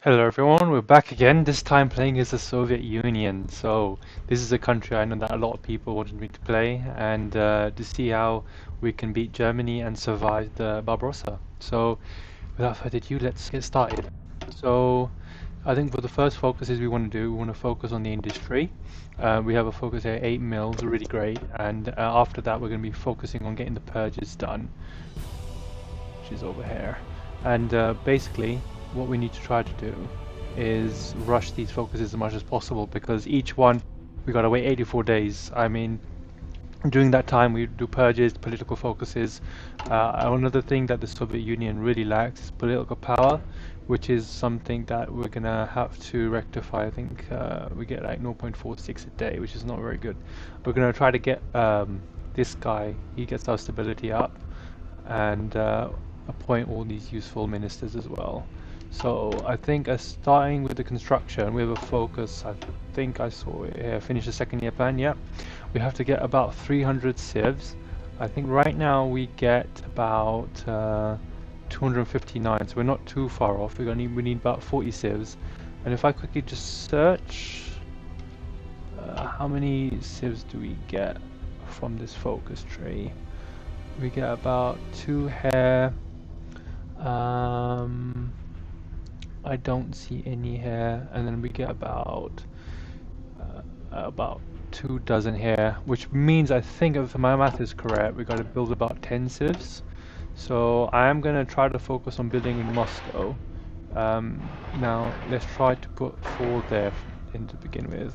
Hello everyone, we're back again, this time playing as the Soviet Union. So this is a country I know that a lot of people wanted me to play and to see how we can beat Germany and survive the Barbarossa. So without further ado, let's get started. So I think for the first focuses we want to do, we want to focus on the industry. We have a focus here, 8 mils, really great. And after that we're going to be focusing on getting the purges done, which is over here. And basically, what we need to try to do is rush these focuses as much as possible because each one we gotta wait 84 days. I mean, during that time we do purges, political focuses. Another thing that the Soviet Union really lacks is political power, which is something that we're gonna have to rectify. I think we get like 0.46 a day, which is not very good. We're gonna try to get this guy, he gets our stability up, and appoint all these useful ministers as well. So I think starting with the construction, we have a focus. I think I saw it here. Finish the second year plan. Yeah, we have to get about 300 civs. I think right now we get about 259, so we're not too far off. We need about 40 civs. And if I quickly just search, how many civs do we get from this focus tree? We get about 2 hair. I don't see any here, and then we get about 2 dozen here, which means I think if my math is correct, we got to build about 10 civs. So I am gonna try to focus on building in Moscow. Now let's try to put 4 there in to begin with.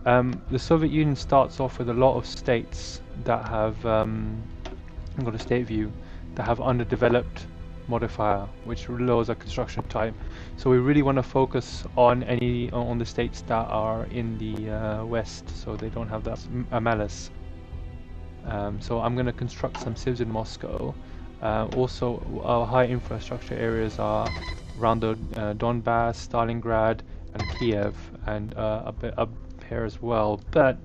The Soviet Union starts off with a lot of states that have I've got a state view that have underdeveloped modifier, which lowers our construction time. So we really want to focus on the states that are in the west, so they don't have that malice. So I'm going to construct some civs in Moscow. Also, our high infrastructure areas are around the Donbass, Stalingrad, and Kiev, and a bit up here as well. But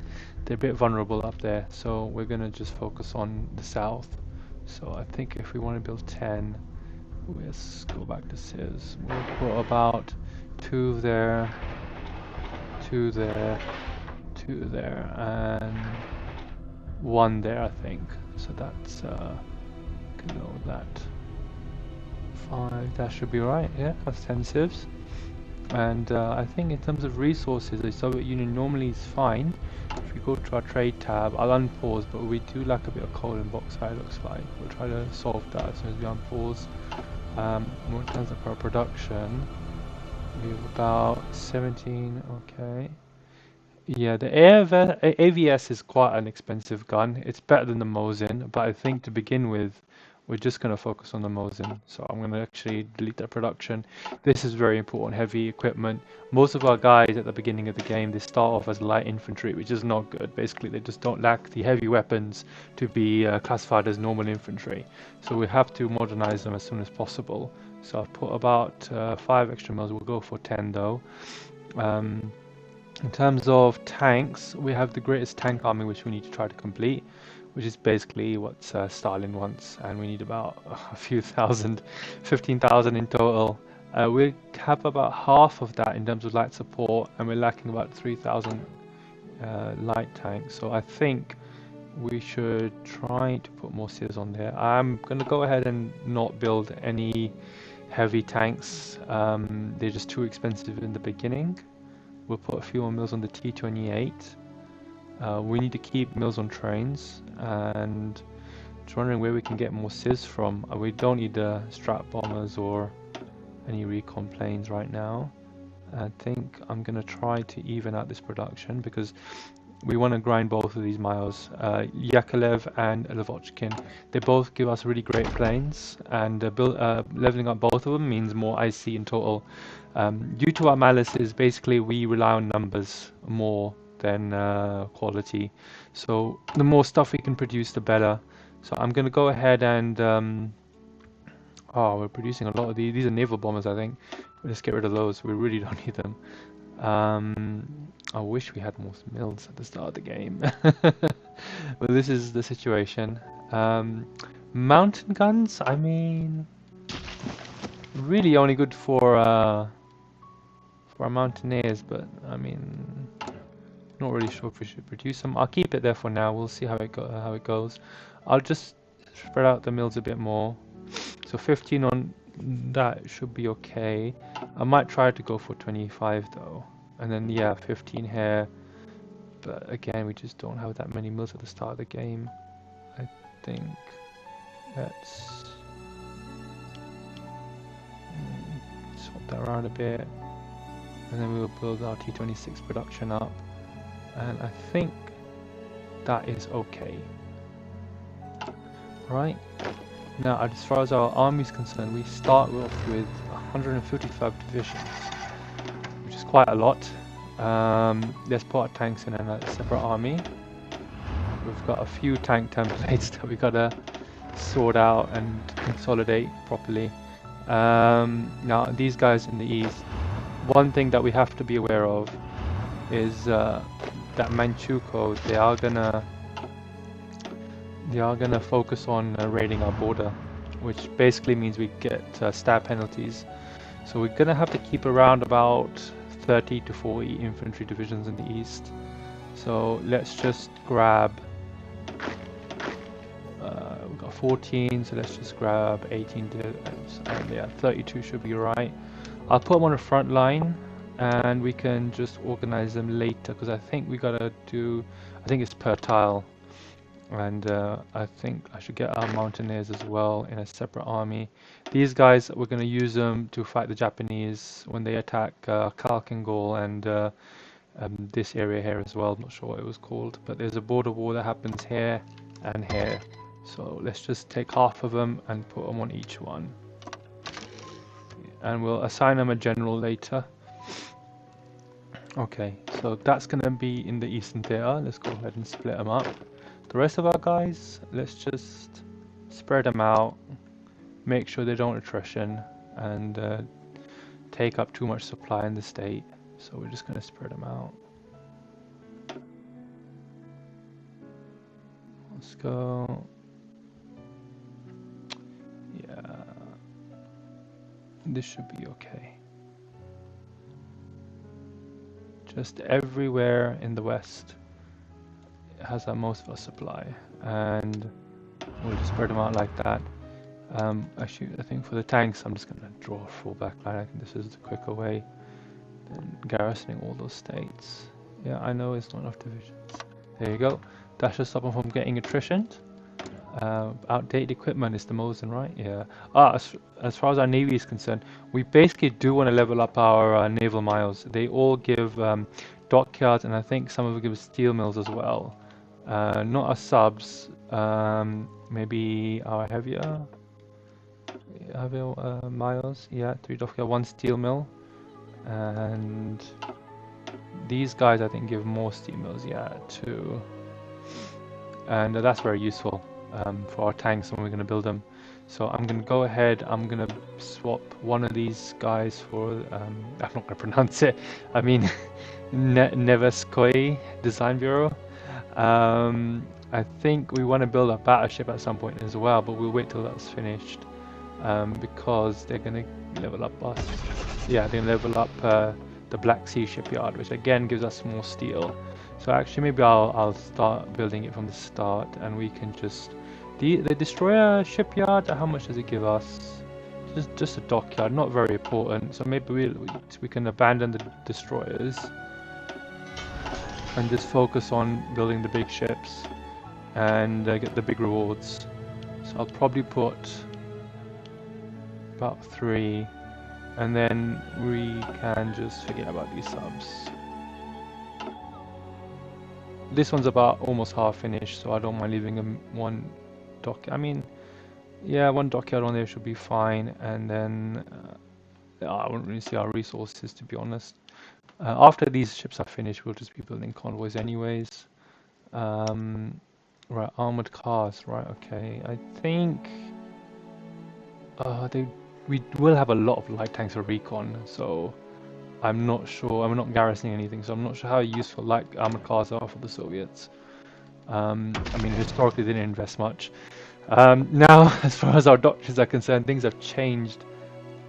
they're a bit vulnerable up there, so we're going to just focus on the south. So I think if we want to build 10, let's go back to civs. We'll put about 2 there, 2 there, 2 there, and 1 there, I think. So that's can go with that. 5, that should be right. Yeah, that's 10 civs. And I think in terms of resources, the Soviet Union normally is fine. If we go to our trade tab, I'll unpause, but we do lack a bit of coal and bauxite, looks like. We'll try to solve that as soon as we unpause. In terms of our production, we have about 17, okay. Yeah, the AVS is quite an expensive gun. It's better than the Mosin, but I think to begin with, we're just going to focus on the Mosin. So I'm going to actually delete that production. This is very important, heavy equipment. Most of our guys at the beginning of the game, they start off as light infantry, which is not good. Basically, they just don't lack the heavy weapons to be classified as normal infantry. So we have to modernize them as soon as possible. So I've put about 5 extra mils. We'll go for 10 though. In terms of tanks, we have the greatest tank army which we need to try to complete, which is basically what Stalin wants, and we need about a few thousand, 15,000 in total. We have about half of that in terms of light support, and we're lacking about 3,000 light tanks. So I think we should try to put more civs on there. I'm going to go ahead and not build any heavy tanks. They're just too expensive in the beginning. We'll put a few more mills on the T-28. We need to keep mills on trains, and just wondering where we can get more civs from. We don't need the strat bombers or any recon planes right now. I think I'm going to try to even out this production because we want to grind both of these miles. Yakolev and Lavochkin, they both give us really great planes, and leveling up both of them means more IC in total. Due to our malice, basically we rely on numbers more than quality. So the more stuff we can produce, the better. So I'm going to go ahead and oh, we're producing a lot of these. These are naval bombers, I think. Let's get rid of those. We really don't need them. I wish we had more mills at the start of the game. But this is the situation. Mountain guns, I mean, really only good for for our mountaineers, but I mean, not really sure if we should reduce them. I'll keep it there for now. We'll see how it goes. I'll just spread out the mills a bit more. So 15 on that should be okay. I might try to go for 25 though, and then yeah, 15 here. But again, we just don't have that many mills at the start of the game. I think let's swap that around a bit, and then we will build our T26 production up, and I think that is okay. Right, now as far as our army is concerned, we start off with 155 divisions, which is quite a lot. Let's put our tanks in a separate army. We've got a few tank templates that we gotta sort out and consolidate properly. Now these guys in the east, one thing that we have to be aware of is that Manchukuo, they are gonna focus on raiding our border, which basically means we get stab penalties. So we're gonna have to keep around about 30 to 40 infantry divisions in the east. So let's just grab, we've got 14, so let's just grab 18, and yeah, 32 should be right. I'll put them on the front line, and we can just organize them later, because I think we gotta do, I think it's per tile. And I think I should get our mountaineers as well in a separate army. These guys, we're going to use them to fight the Japanese when they attack Kalkengol and this area here as well. I'm not sure what it was called, but there's a border war that happens here and here. So let's just take half of them and put them on each one. And we'll assign them a general later. Okay, so that's going to be in the Eastern Theatre. Let's go ahead and split them up. The rest of our guys, let's just spread them out, make sure they don't attrition and take up too much supply in the state. So we're just going to spread them out. Let's go. Yeah, this should be okay. Just everywhere in the west has most of our supply, and we'll just spread them out like that. Actually, I think for the tanks, I'm just going to draw a full back line. I think this is the quicker way than garrisoning all those states. Yeah, I know it's not enough divisions. There you go. That should stop them from getting attrition. Outdated equipment is the Mosin, right? Yeah. As far as our navy is concerned, we basically do want to level up our naval miles. They all give dockyards, and I think some of them give steel mills as well. Not our subs, maybe our heavier miles. Yeah, 3 dockyard, 1 steel mill, and these guys I think give more steel mills. Yeah, 2, and that's very useful for our tanks when we're going to build them. So I'm going to go ahead. I'm going to swap one of these guys for I'm not going to pronounce it. I mean Neveskoy Design Bureau. I think we want to build a battleship at some point as well, but we'll wait till that's finished because they're going to level up us. Yeah, they're going to level up the Black Sea shipyard, which again gives us more steel. So actually maybe I'll start building it from the start, and we can just the destroyer shipyard. How much does it give us? Just a dockyard, not very important. So maybe we can abandon the destroyers and just focus on building the big ships and get the big rewards. So I'll probably put about 3, and then we can just forget about these subs. This one's about almost half finished, so I don't mind leaving them one dock. I mean, yeah, 1 dockyard on there should be fine, and then I wouldn't really see our resources, to be honest. After these ships are finished, we'll just be building convoys anyways. Right, armored cars, right, okay. I think we will have a lot of light tanks for recon, so I'm not sure. I'm not garrisoning anything, so I'm not sure how useful light armored cars are for the Soviets. I mean, historically they didn't invest much. Now, as far as our doctrines are concerned, things have changed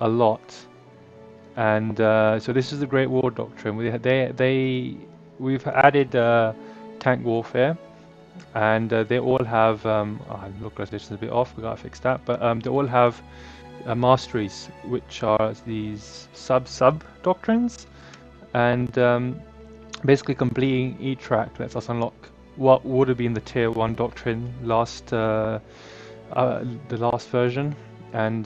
a lot. And so this is the Great War Doctrine. We've added tank warfare, and they all have localization is a bit off. We gotta fix that, but they all have masteries, which are these sub doctrines, and basically completing each track lets us unlock what would have been the tier 1 doctrine the last version. And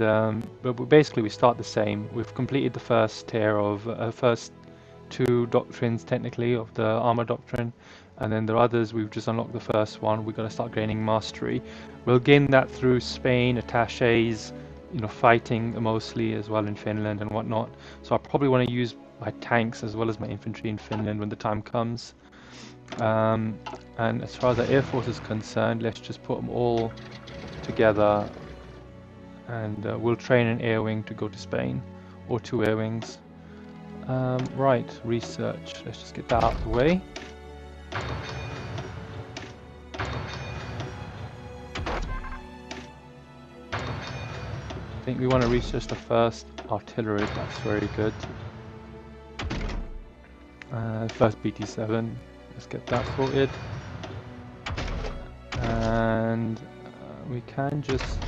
but basically we start the same. We've completed the first tier of first 2 doctrines technically of the armor doctrine, and then the others we've just unlocked the first one. We're going to start gaining mastery. We'll gain that through Spain, attaches, fighting mostly as well in Finland and whatnot. So I probably want to use my tanks as well as my infantry in Finland when the time comes. And as far as the Air Force is concerned, let's just put them all together, and we'll train an air wing to go to Spain, or 2 air wings. Right, research. Let's just get that out of the way. I think we want to research the first artillery. That's very good. First BT7. Let's get that sorted. And we can just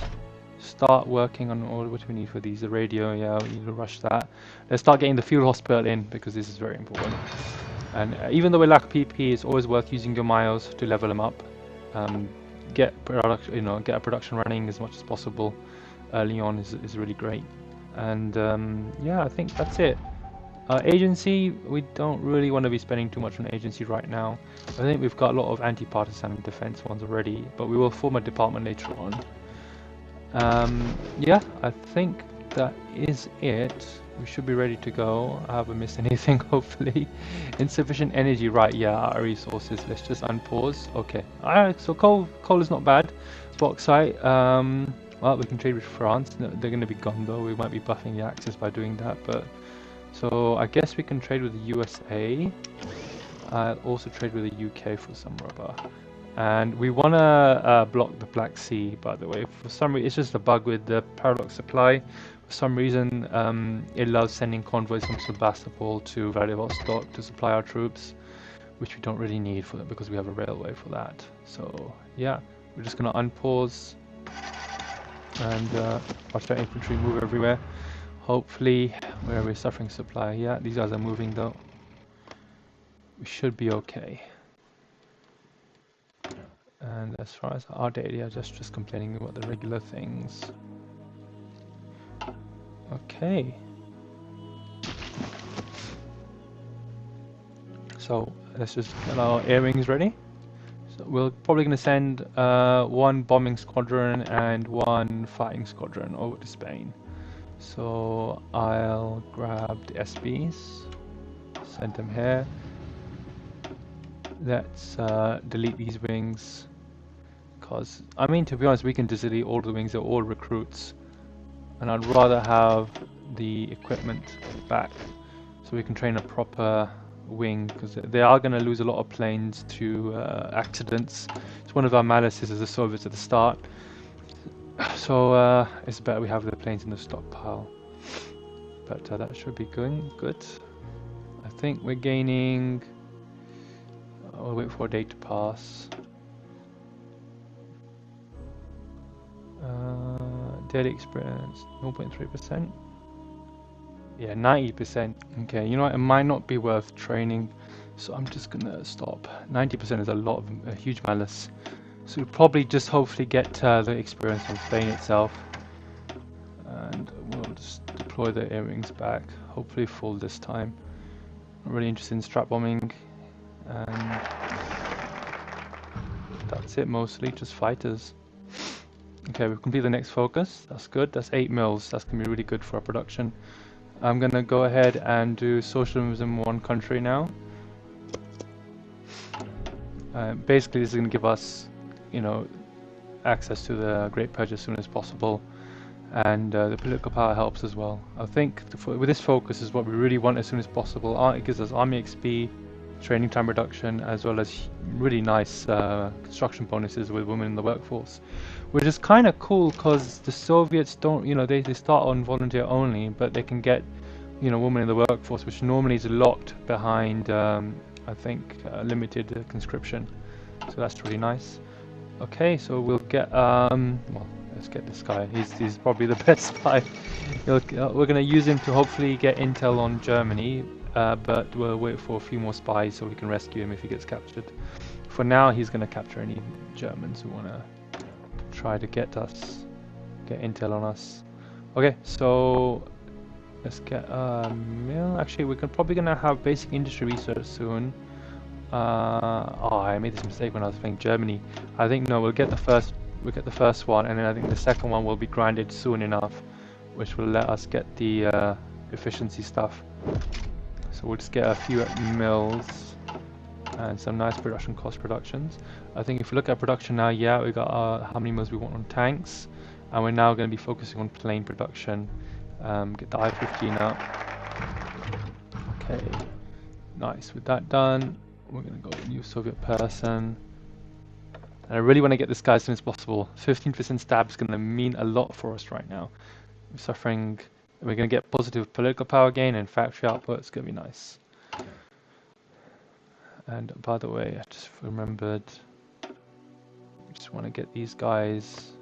start working on what do we need for these. The radio, yeah, we need to rush that. Let's start getting the field hospital in, because this is very important. And even though we lack PP, it's always worth using your miles to level them up. Get production, get a production running as much as possible early on is really great. And yeah, I think that's it. Agency, we don't really want to be spending too much on agency right now. I think we've got a lot of anti-partisan defense ones already, but we will form a department later on. Yeah, I think that is it. We should be ready to go. I haven't missed anything, hopefully. Insufficient energy, right? Yeah, our resources. Let's just unpause. Okay. Alright, so coal is not bad. Bauxite, well, we can trade with France. No, they're going to be gone though. We might be buffing the Axis by doing that, but so I guess we can trade with the USA. I'll also trade with the UK for some rubber. And we want to block the Black Sea, by the way. For some reason, it's just a bug with the paradox supply. For some reason, it loves sending convoys from Sebastopol to Vladivostok to supply our troops, which we don't really need for that because we have a railway for that. So yeah, we're just going to unpause and watch our infantry move everywhere. Hopefully, where we're suffering supply. Yeah, these guys are moving though. We should be okay. And as far as our data, just complaining about the regular things. Okay. So let's just get our air wings ready. So we're probably going to send 1 bombing squadron and 1 fighting squadron over to Spain. So I'll grab the SBs, send them here. Let's delete these wings. Because, I mean, to be honest, we can just delete all the wings, they're all recruits. And I'd rather have the equipment back so we can train a proper wing, because they are going to lose a lot of planes to accidents. It's one of our malices as the Soviets at the start. So it's better we have the planes in the stockpile. But that should be good. I think we're gaining... I'll wait for a day to pass. Daily experience, 0.3%. Yeah, 90%. Okay, you know what? It might not be worth training, so I'm just gonna stop. 90% is a huge malice. So we'll probably just hopefully get the experience from Spain itself, and we'll just deploy the air wings back. Hopefully full this time. I'm really interested in strap bombing, and that's it mostly, just fighters. Okay, we've completed the next focus. That's good. That's 8 mils. That's going to be really good for our production. I'm going to go ahead and do socialism in one country now. Basically, this is going to give us, access to the Great Purge as soon as possible. And the political power helps as well. I think with this focus is what we really want as soon as possible. It gives us army XP, training time reduction, as well as really nice construction bonuses with women in the workforce. Which is kind of cool because the Soviets don't, they start on volunteer only, but they can get you know, women in the workforce, which normally is locked behind, I think, limited conscription. So that's really nice. Okay, so we'll get, well, let's get this guy. He's probably the best spy. We're going to use him to hopefully get intel on Germany, but we'll wait for a few more spies so we can rescue him if he gets captured. For now, he's going to capture any Germans who want to try to get intel on us. Okay, so let's get mill. Actually, we're probably going to have basic industry research soon. Oh, I made this mistake when I was playing Germany. I think no, we'll get the first one, and then I think the second one will be grinded soon enough, which will let us get the efficiency stuff. So we'll just get a few mills and some nice production cost productions. I think if we look at production now, yeah, we got how many mills we want on tanks, and we're now going to be focusing on plane production. Get the I-15 up. Okay, nice. With that done, we're going to go new Soviet person. And I really want to get this guy as soon as possible. 15% stab is going to mean a lot for us right now. We're suffering. We're going to get positive political power gain and factory output. It's going to be nice. And by the way, I just remembered. I just want to get these guys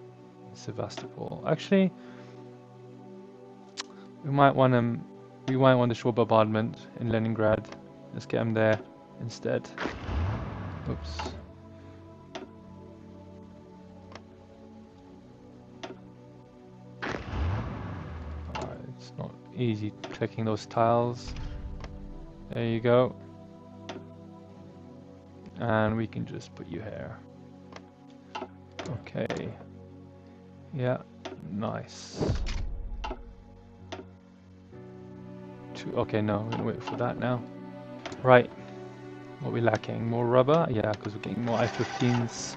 in Sevastopol. Actually, we might want them. We might want the shore bombardment in Leningrad. Let's get them there instead. Oops. It's not easy clicking those tiles. There you go. And we can just put you here. Okay. Yeah, nice. Okay, no, we're gonna wait for that now. Right. What are we lacking? More rubber? Yeah, because we're getting more I-15s.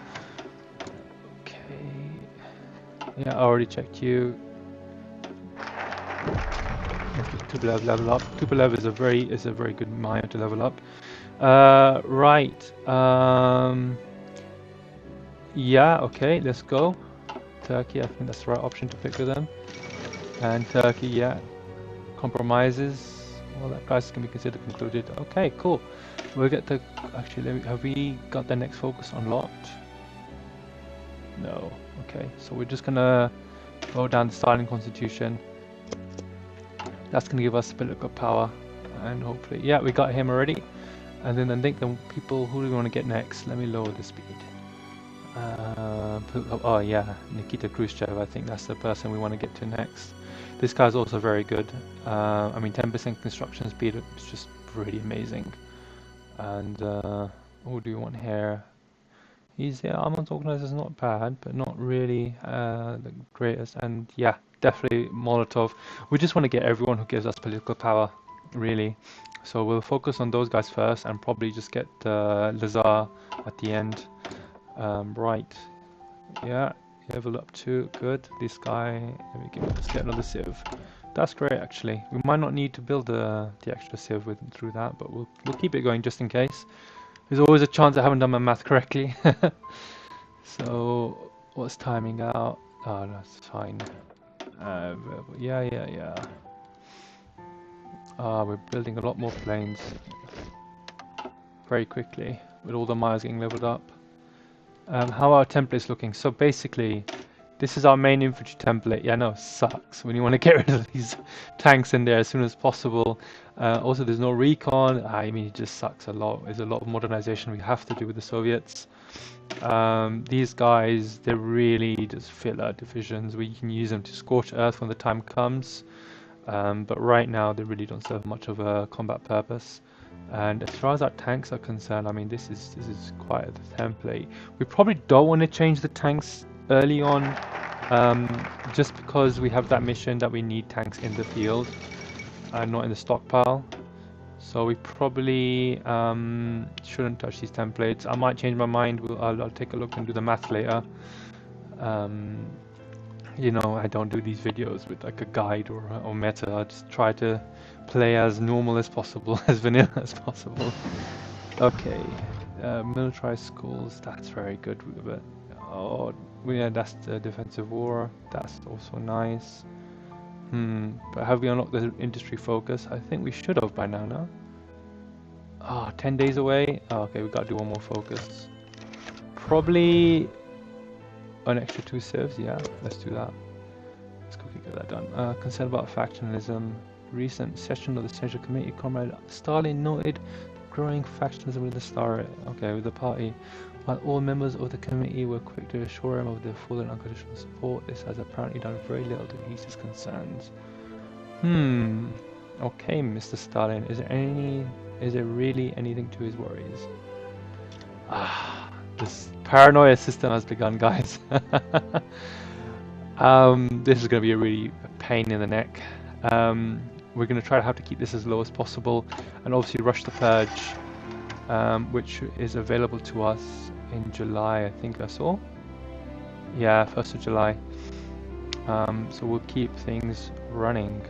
Okay. Yeah, I already checked you. Tupolev level up. Tupolev is a very good miner to level up. Right. Yeah. Okay. Let's go. Turkey. I think that's the right option to pick with them. And Turkey. Yeah. Compromises. Well, that crisis can be considered concluded. Okay. Cool. We'll get the. Actually, have we got the next focus unlocked? No. Okay. So we're just gonna go down the Stalin Constitution. That's going to give us political power, and hopefully, yeah, we got him already. And then I think the people, who do we want to get next? Let me lower the speed. Oh yeah, Nikita Khrushchev. I think that's the person we want to get to next. This guy's also very good. I mean, 10% construction speed is just really amazing. And who do you want here? Armament organizer is not bad, but not really the greatest. And yeah, definitely Molotov. We just want to get everyone who gives us political power, really. So we'll focus on those guys first, and probably just get Lazar at the end. Right. Yeah, level up 2. Good. This guy. Let's get another sieve. That's great, actually. We might not need to build the extra sieve through that, but we'll keep it going just in case. There's always a chance I haven't done my math correctly. So, what's timing out? Oh, that's fine. Yeah. We're building a lot more planes very quickly with all the mines getting leveled up. How are our templates looking? So basically, this is our main infantry template. Yeah, no, it sucks when you want to get rid of these tanks in there as soon as possible. Also, there's no recon. I mean, it just sucks a lot. There's a lot of modernization we have to do with the Soviets. These guys, they're really just filler divisions. We can use them to scorch earth when the time comes. But right now, they really don't serve much of a combat purpose. And as far as our tanks are concerned, I mean, this is quite a template. We probably don't want to change the tanks early on, just because we have that mission that we need tanks in the field and not in the stockpile. So we probably shouldn't touch these templates. I might change my mind. I'll take a look and do the math later. You know, I don't do these videos with like a guide or meta. I just try to play as normal as possible, as vanilla as possible. Okay, militarized schools, that's very good. But oh, yeah, that's the defensive war. That's also nice. But have we unlocked the industry focus? I think we should have by now, no? Ah, 10 days away? Oh, okay, we gotta do one more focus. Probably an extra 2 civs, yeah, let's do that. Let's quickly get that done. Concern about factionalism. Recent session of the Central Committee, Comrade Stalin noted growing factionalism with the party. While all members of the committee were quick to assure him of their full and unconditional support, this has apparently done very little to ease his concerns. Okay, Mr. Stalin, is there really anything to his worries? This paranoia system has begun, guys. This is going to be a really pain in the neck. We're going to try to have to keep this as low as possible, and obviously rush the purge, which is available to us in July, I think I saw. Yeah, 1st of July. So we'll keep things running.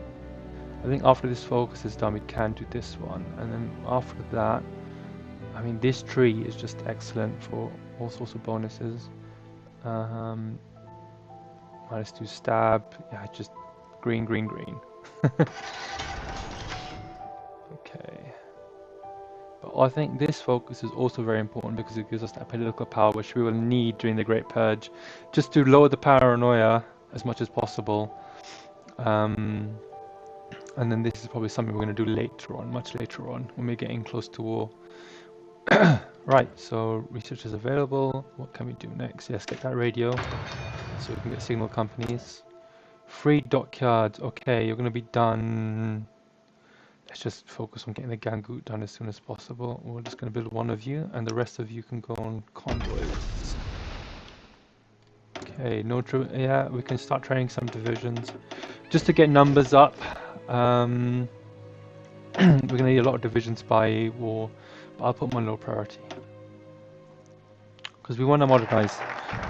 I think after this focus is done, we can do this one, and then after that, I mean, this tree is just excellent for all sorts of bonuses. Let's do stab. Yeah, just green, green, green. Okay. But I think this focus is also very important because it gives us that political power which we will need during the Great Purge, just to lower the paranoia as much as possible. And then this is probably something we're going to do later on, much later on, when we're getting close to war. Right, so research is available. What can we do next? Yes, get that radio, so we can get signal companies. Free dockyards. Okay, you're going to be done. Let's just focus on getting the Gangoot done as soon as possible. We're just going to build one of you, and the rest of you can go on convoys. Okay, yeah, we can start training some divisions just to get numbers up. We're going to need a lot of divisions by war, but I'll put them on low priority because we want to modernize.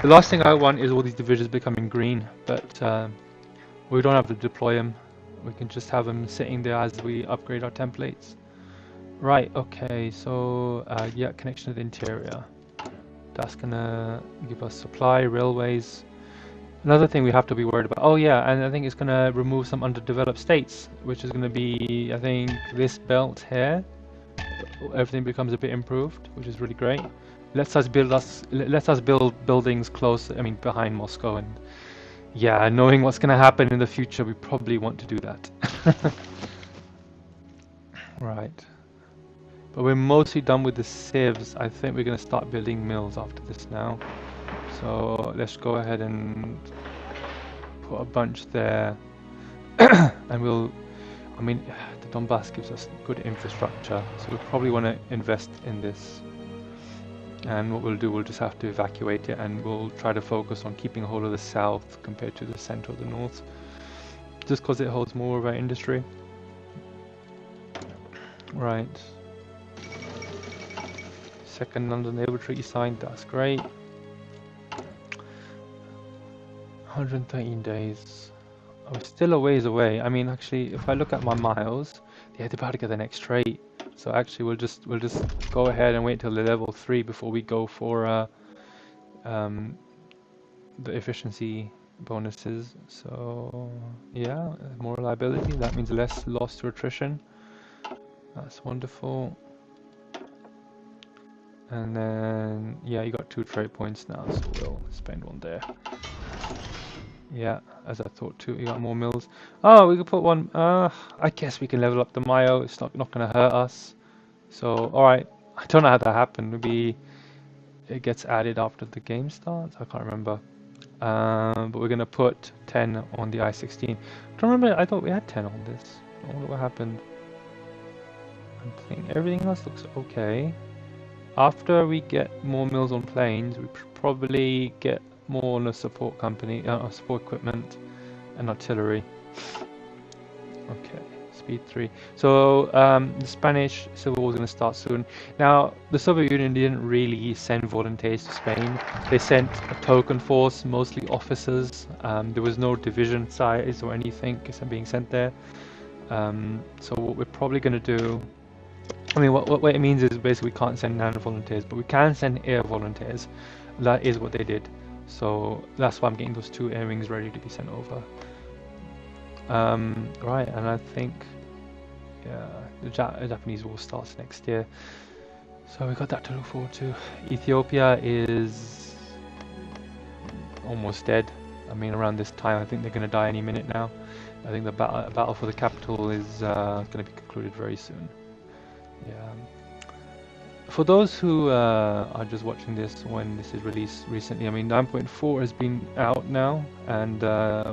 The last thing I want is all these divisions becoming green, but we don't have to deploy them. We can just have them sitting there as we upgrade our templates. Right, okay, so yeah, connection to the interior. That's gonna give us supply, railways. Another thing we have to be worried about. Oh yeah, and I think it's gonna remove some underdeveloped states, which is gonna be, I think, this belt here. Everything becomes a bit improved, which is really great. Lets us build buildings close, I mean, behind Moscow, and yeah, knowing what's gonna happen in the future, we probably want to do that. Right. But we're mostly done with the civs. I think we're gonna start building mills after this now. So let's go ahead and put a bunch there. And I mean, the Donbass gives us good infrastructure, so we probably want to invest in this. And what we'll do, we'll just have to evacuate it, and we'll try to focus on keeping hold of the south compared to the center of the north, just because it holds more of our industry. Right. Second London Naval Treaty signed, that's great. 113 days. I'm still a ways away. I mean, actually, if I look at my miles, yeah, they're about to get the next trait. So actually, we'll just go ahead and wait till the level 3 before we go for the efficiency bonuses. So yeah, more reliability. That means less loss to attrition. That's wonderful. And then yeah, you got 2 trade points now, so we'll spend one there. Yeah, as I thought too. You got more mills. Oh, we could put one. I guess we can level up the Mayo. It's not gonna hurt us. So all right. I don't know how that happened. Maybe it gets added after the game starts. I can't remember. But we're gonna put 10 on the I-16. I don't remember. I thought we had 10 on this. I wonder what happened. I think everything else looks okay. After we get more mills on planes, we probably get more on a support company, support equipment and artillery. Okay, speed 3. So the Spanish Civil War is going to start soon. Now, the Soviet Union didn't really send volunteers to Spain. They sent a token force, mostly officers. There was no division size or anything being sent there. So what we're probably going to do, I mean, what it means is basically we can't send land volunteers, but we can send air volunteers. That is what they did. So that's why I'm getting those 2 air wings ready to be sent over. Right, and I think yeah, the Japanese war starts next year, so we got that to look forward to. Ethiopia is almost dead. I mean, around this time, I think they're going to die any minute now. I think the battle for the capital is going to be concluded very soon. Yeah. For those who are just watching this when this is released recently, I mean 9.4 has been out now, and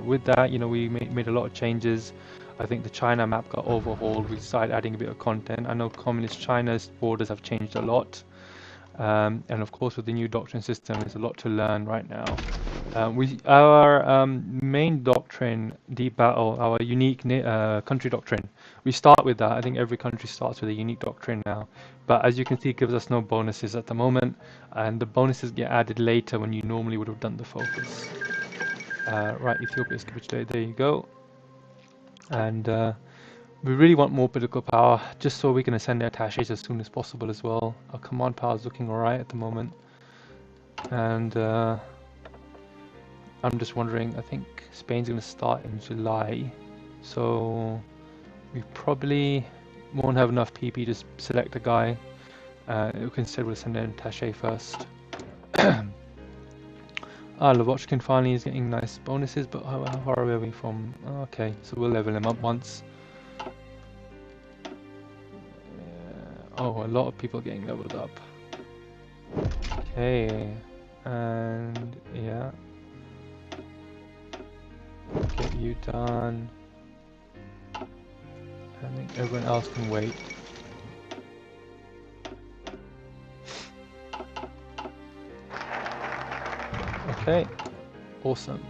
with that, you know, we made a lot of changes. I think the China map got overhauled. We started adding a bit of content. I know Communist China's borders have changed a lot. And of course, with the new doctrine system, there's a lot to learn right now. Our main doctrine, Deep Battle, our unique country doctrine, we start with that. I think every country starts with a unique doctrine now. But as you can see, it gives us no bonuses at the moment, and the bonuses get added later when you normally would have done the focus. Right, Ethiopia's capitulated. There you go. And we really want more political power, just so we can ascend the attaches as soon as possible as well. Our command power is looking alright at the moment. And I'm just wondering, I think Spain's going to start in July. So we probably won't have enough PP to select a guy. We can instead we'll send an attaché first. Lavochkin finally is getting nice bonuses, but how far away are we from? Okay, so we'll level him up once. Oh, a lot of people getting leveled up. Okay, and yeah, get you done. I think everyone else can wait. Okay, awesome.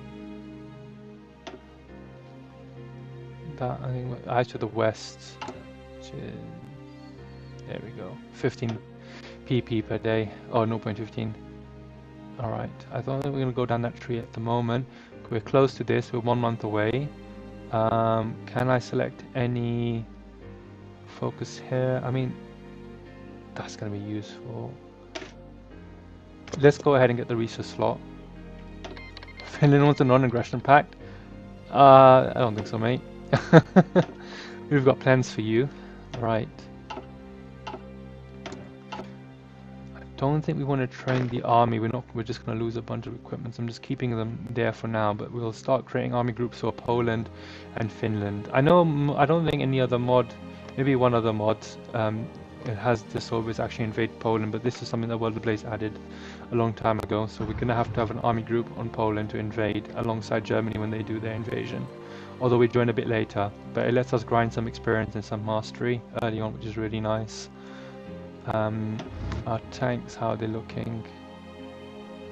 That I think eyes to the west, which is there we go. 15 PP per day. Oh, 0.15. All right. I thought we were gonna go down that tree at the moment. We're close to this. We're 1 month away. Can I select any focus here? I mean, that's gonna be useful. Let's go ahead and get the research slot. Finland wants a non-aggression pact. I don't think so, mate. We've got plans for you. Right. I don't think we want to train the army. We're just going to lose a bunch of equipment. So I'm just keeping them there for now, but we'll start creating army groups for Poland and Finland. I don't think any other mod, maybe one other mod, it has the Soviets actually invade Poland, but this is something that World Ablaze added a long time ago. So we're going to have an army group on Poland to invade alongside Germany when they do their invasion. Although we join a bit later, but it lets us grind some experience and some mastery early on, which is really nice. Our tanks, how are they looking?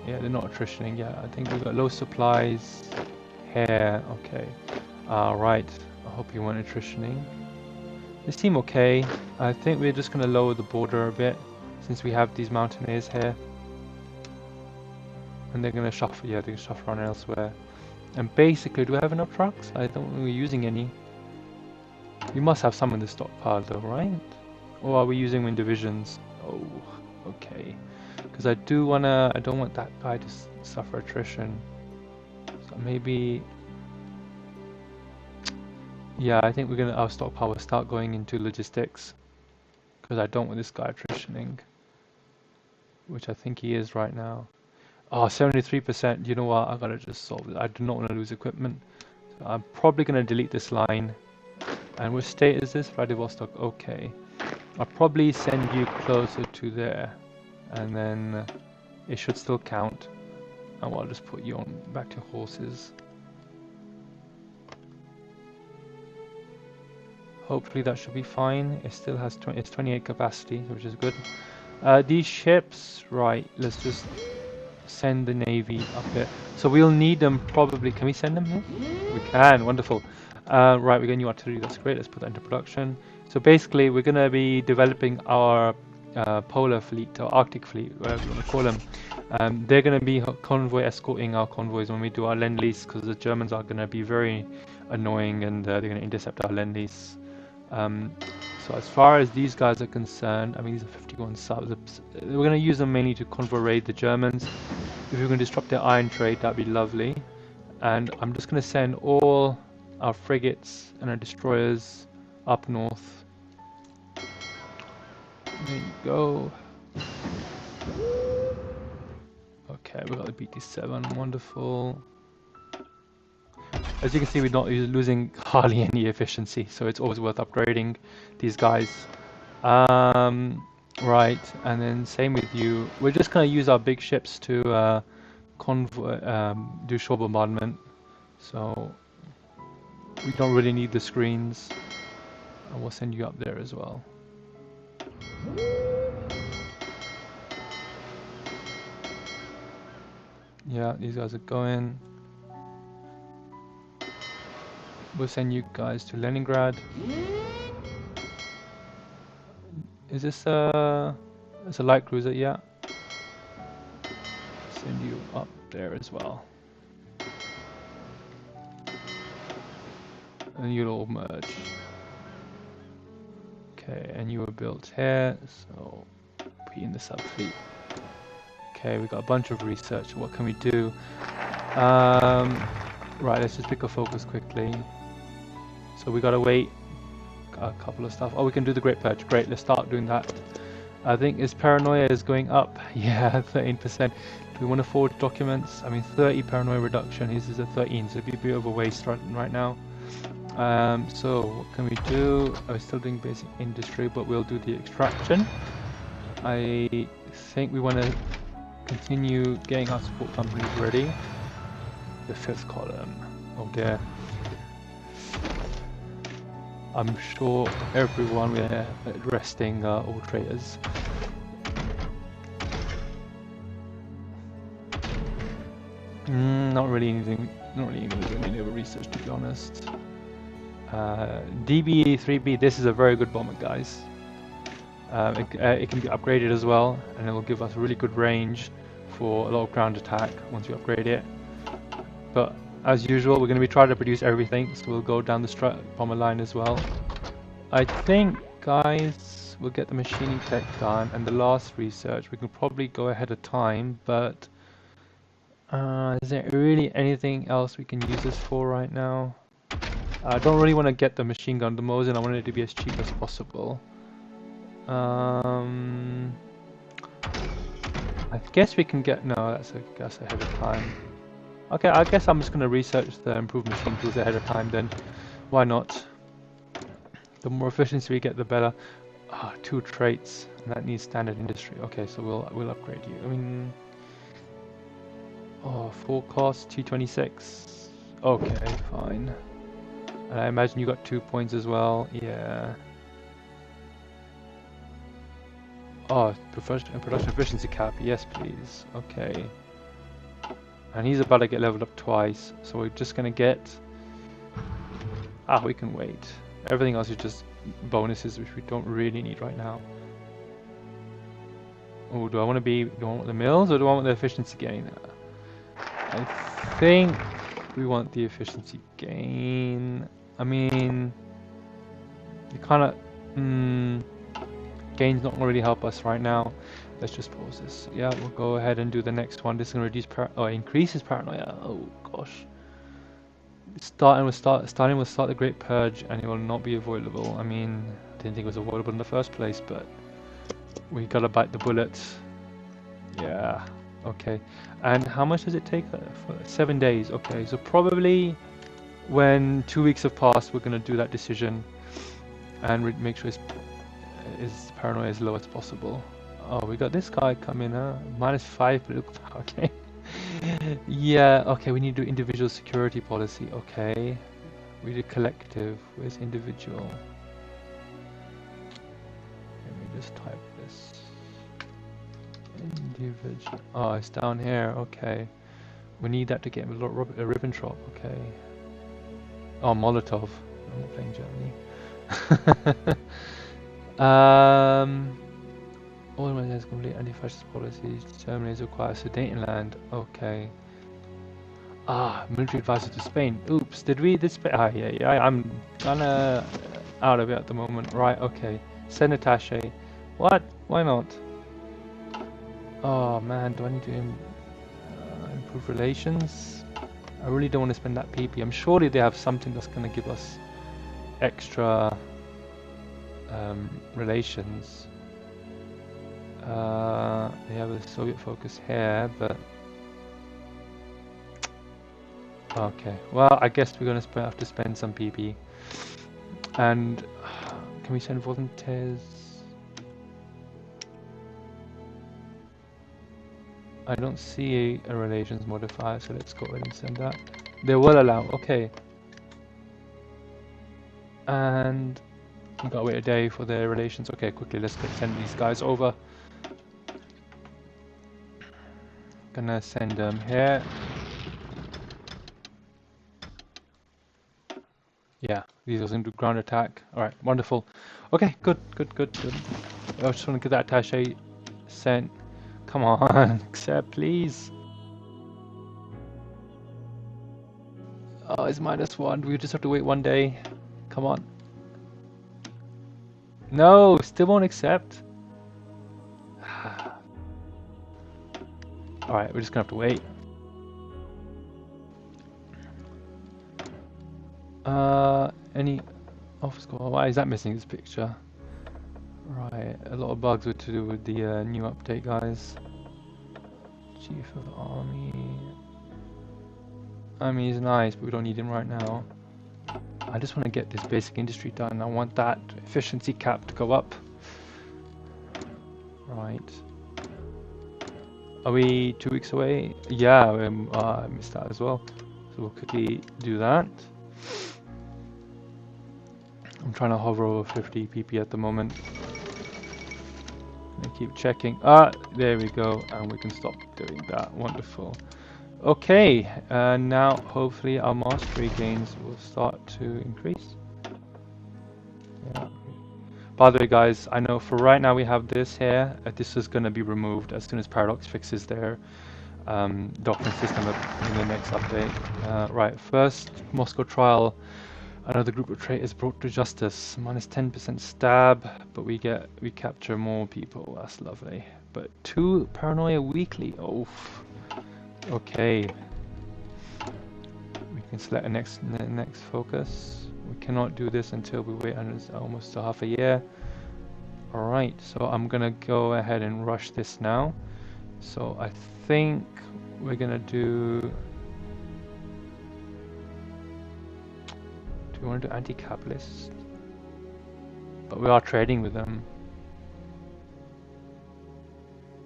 Yeah, they're not attritioning yet. I think we've got low supplies here. Okay. Right. I hope you weren't attritioning. They seem okay. I think we're just going to lower the border a bit since we have these mountaineers here. And they're going to shuffle. Yeah, they're going to shuffle around elsewhere. And basically, do we have enough trucks? I don't think we're using any. We must have some in the stockpile though, right? Or are we using them in divisions? Oh, okay. Because I don't want that guy to suffer attrition. So maybe... Yeah, I think our stockpile will start going into logistics. Because I don't want this guy attritioning. Which I think he is right now. Oh, 73%. You know what? I gotta just solve it. I do not want to lose equipment. So I'm probably gonna delete this line. And which state is this? Vladivostok. Okay. I'll probably send you closer to there. And then it should still count. And I'll just put you on back to horses. Hopefully that should be fine. It still has it's 28 capacity, which is good. These ships, right? Let's just send the navy up here. So we'll need them probably. Can we send them here? We can. Wonderful. Right, we're getting new artillery. That's great. Let's put that into production. So basically, we're going to be developing our polar fleet or Arctic fleet, whatever you want to call them. They're going to be convoy escorting our convoys when we do our Lend-Lease, because the Germans are going to be very annoying and they're going to intercept our Lend-Lease. So as far as these guys are concerned, I mean, these are 51 subs. We're going to use them mainly to convoy raid the Germans. If we can disrupt their iron trade, that'd be lovely. And I'm just going to send all our frigates and our destroyers up north. There you go. Okay, we got the BT7, wonderful. As you can see, we're not losing hardly any efficiency, so it's always worth upgrading these guys. Right, and then same with you. We're just gonna use our big ships to convoy, do shore bombardment. So we don't really need the screens, and we'll send you up there as well. Yeah, these guys are going. We'll send you guys to Leningrad. Is this it's a light cruiser? Yeah. Send you up there as well. And you'll all merge. Okay, and you were built here, so put you in the subfleet. Okay, we got a bunch of research. What can we do? Right, let's just pick a focus quickly. So we gotta wait a couple of stuff. Oh, we can do the Great Purge. Great, let's start doing that. I think his paranoia is going up. Yeah, 13%. Do we want to forge documents? I mean, 30 paranoia reduction. His is a 13, so it'd be a bit of a waste right now. So what can we do? We're still doing basic industry, but we'll do the extraction. I think we want to continue getting our support companies ready. The 5th column. Oh dear. I'm sure everyone we're arresting all traitors. Not really anything. Not really doing any other research, to be honest. DB3B. This is a very good bomber, guys. It can be upgraded as well, and it will give us really good range for a lot of ground attack once we upgrade it. But as usual, we're going to be trying to produce everything, so we'll go down the bomber line as well. I think, guys, we'll get the machining tech done, and the last research we can probably go ahead of time. But is there really anything else we can use this for right now? I don't really want to get the machine gun, the Mosin. I want it to be as cheap as possible. I guess we can get... No, that's ahead of time. Okay, I guess I'm just going to research the improved machine tools ahead of time then. Why not? The more efficiency we get, the better. 2 traits, and that needs standard industry. Okay, so we'll upgrade you. I mean... Oh, full cost, 226. Okay, fine. And I imagine you got 2 points as well. Yeah. Oh, production efficiency cap. Yes, please. Okay. And he's about to get leveled up twice, so we're just gonna get... we can wait. Everything else is just bonuses, which we don't really need right now. Oh, do I want the mills, or do I want the efficiency gain? I think we want the efficiency gain. I mean, you kind of... gain's not going to really help us right now. Let's just pause this. Yeah, we'll go ahead and do the next one. This is going to reduce increases paranoia. Oh gosh. Starting with start the Great Purge, and it will not be avoidable. I mean, I didn't think it was avoidable in the first place, but we gotta bite the bullet. Yeah. Okay. And how much does it take? For 7 days. Okay. So probably when 2 weeks have passed, we're gonna do that decision, and make sure his paranoia as low as possible. Oh, we got this guy coming, huh? -5 blue. Okay. Yeah, okay, we need to do individual security policy. Okay. We do collective. Where's individual? Let me just type this. Individual. Oh, it's down here. Okay. We need that to get a Ribbentrop. Okay. Oh, Molotov. I'm not playing Germany. All my has complete anti-fascist policies. Germany is required Sudetenland. Okay. Military advisor to Spain. Oops, did we? Yeah. I'm kinda out of it at the moment. Right, okay. Send attaché. What? Why not? Oh man, do I need to improve relations? I really don't want to spend that PP. I'm surely they have something that's going to give us extra relations. They have a Soviet focus here, but okay. Well, I guess we're going to have to spend some PP. And can we send volunteers? I don't see a relations modifier, so let's go ahead and send that. They will allow, okay. And we gotta wait a day for the relations. Okay, quickly, let's send these guys over. Gonna send them here. Yeah, these are going to do ground attack. Alright, wonderful. Okay, good. I just want to get that attaché sent. Come on, accept, please. Oh, it's -1. We just have to wait one day. Come on. No, still won't accept. Alright, we're just gonna have to wait. Any office call? Why is that missing this picture? Right, a lot of bugs were to do with the new update, guys. Chief of Army. Army is nice, but we don't need him right now. I just want to get this basic industry done. I want that efficiency cap to go up. Right. Are we 2 weeks away? Yeah, I missed that as well. So we'll quickly do that. I'm trying to hover over 50 PP at the moment. I keep checking. Ah, there we go, and we can stop doing that. Wonderful. Okay, now hopefully our mastery gains will start to increase. Yeah. By the way, guys, I know for right now we have this here. This is going to be removed as soon as Paradox fixes their doctrine system in the next update. Right, first Moscow trial. Another group of traitors brought to justice. -10% stab, but we capture more people. That's lovely. But 2 paranoia weekly. Oh, okay. We can select a next focus. We cannot do this until we wait almost a half a year. All right, so I'm gonna go ahead and rush this now. So I think we're gonna do. We want to do anti-capitalist, but we are trading with them.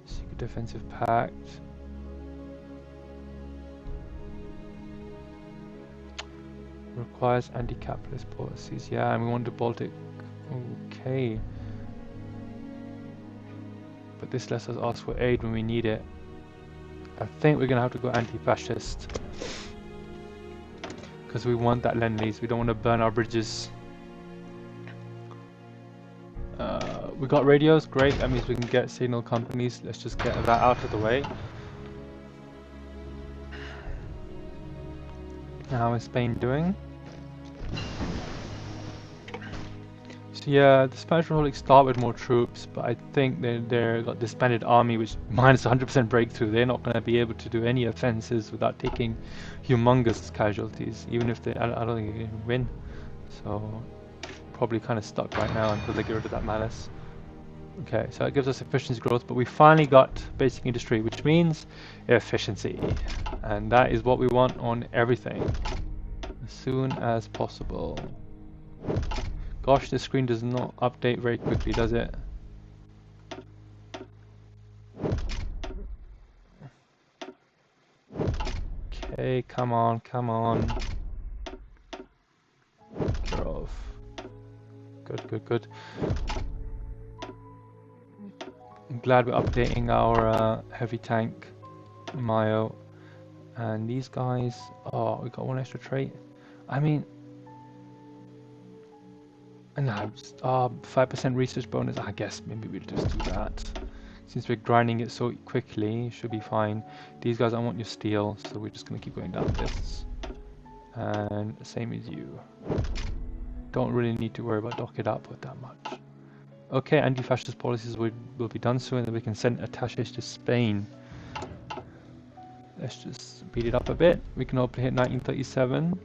Secret defensive pact. Requires anti-capitalist policies. Yeah, and we want the Baltic. Okay. But this lets us ask for aid when we need it. I think we're gonna have to go anti-fascist. Because we want that lend-lease, we don't want to burn our bridges. We got radios, great, that means we can get signal companies. Let's just get that out of the way. How is Spain doing? So yeah, the Spanish Republic start with more troops, but I think they've got disbanded army, which minus 100% breakthrough. They're not going to be able to do any offenses without taking humongous casualties, even if they, I don't think they can win. So probably kind of stuck right now until they get rid of that malice. Okay, so it gives us efficiency growth, but we finally got basic industry, which means efficiency, and that is what we want on everything as soon as possible. Gosh, this screen does not update very quickly, does it? Okay, come on. Get off. Good. I'm glad we're updating our heavy tank, Mayo. And these guys, oh, we got 1 extra trait. I mean, no, 5% research bonus. I guess maybe we'll just do that. Since we're grinding it so quickly, it should be fine. These guys, I want your steel, so we're just gonna keep going down this. And same as you. Don't really need to worry about docket output that much. Okay, anti-fascist policies will be done soon, and then we can send attaches to Spain. Let's just speed it up a bit. We can hopefully hit 1937.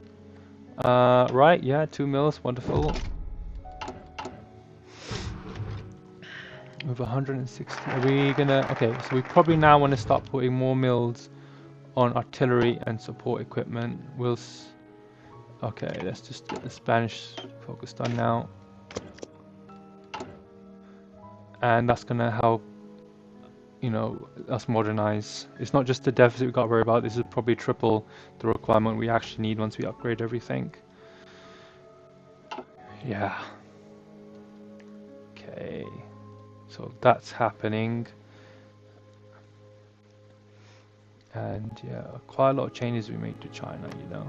Right, yeah, 2 mils, wonderful. With 160, are we gonna, okay, so we probably now want to start putting more mills on artillery and support equipment. Okay, let's just get the Spanish focus done now. And that's gonna help, you know, us modernize. It's not just the deficit we've got to worry about, this is probably triple the requirement we actually need once we upgrade everything. Yeah. Okay. So that's happening. And yeah, quite a lot of changes we made to China, you know.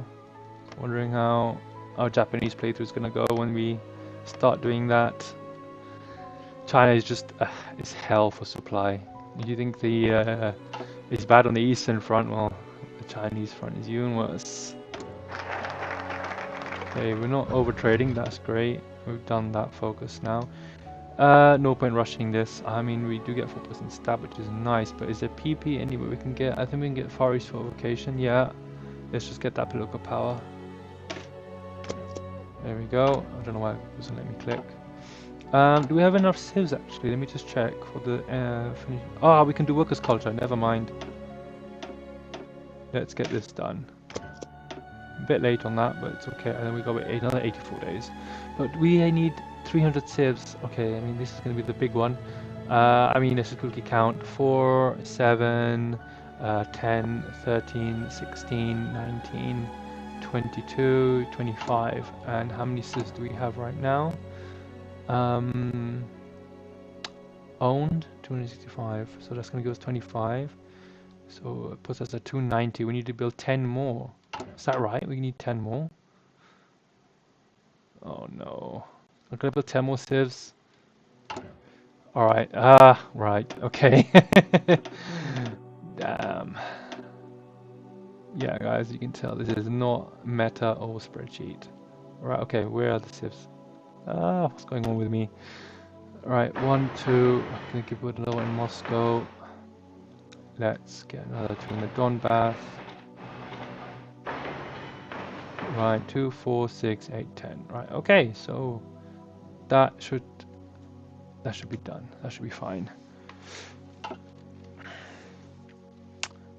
Wondering how our Japanese playthrough is gonna go when we start doing that. China is just it's hell for supply. If you think the it's bad on the eastern front, well, the Chinese front is even worse. Okay, we're not over trading, that's great. We've done that focus now. No point rushing this. I mean, we do get 4% stab, which is nice, but is there PP anywhere we can get? I think we can get Far East Provocation, yeah. Let's just get that political power. There we go. I don't know why it doesn't let me click. Do we have enough civs actually? Let me just check for the finish. Ah, we can do workers' culture, never mind. Let's get this done. A bit late on that, but it's okay. And then we got another 84 days. But we need 300 civs. Okay, I mean, this is going to be the big one. I mean, let's just quickly count. 4, 7, 10, 13, 16, 19, 22, 25. And how many civs do we have right now? Owned 265, so that's going to give us 25. So it puts us at 290. We need to build 10 more. Is that right? We need 10 more. Oh no. I'm going to build 10 more civs. Alright, right, okay. Damn. Yeah, guys, you can tell this is not meta or spreadsheet. Right, okay, where are the civs? What's going on with me? Right, 1, 2. I'm going to give it a little in Moscow. Let's get another 2 in the Donbass. Right, 2, 4, 6, 8, 10. Right, okay, so that should be done. That should be fine.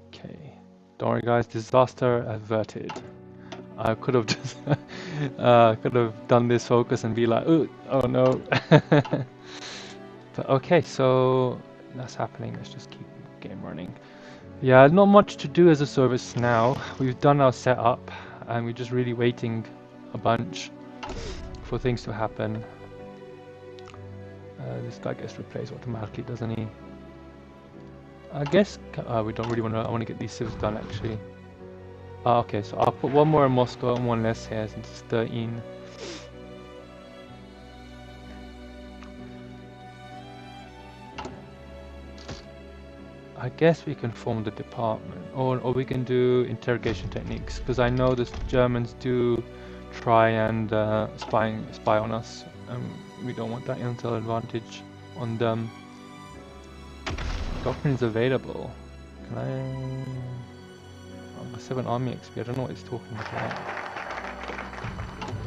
Okay. Don't worry guys, disaster averted. I could have just could have done this focus and be like, oh no. But okay, so that's happening. Let's just keep the game running. Yeah, not much to do as a service now. We've done our setup and we're just really waiting a bunch for things to happen. This guy gets replaced automatically, doesn't he? I guess we don't really want to. I want to get these civs done actually. Okay, so I'll put one more in Moscow and one less here since it's 13. I guess we can form the department, or we can do interrogation techniques, because I know the Germans do try and spy on us, and we don't want that intel advantage on them. Doctrine is available. Can I? 7 army XP. I don't know what it's talking about.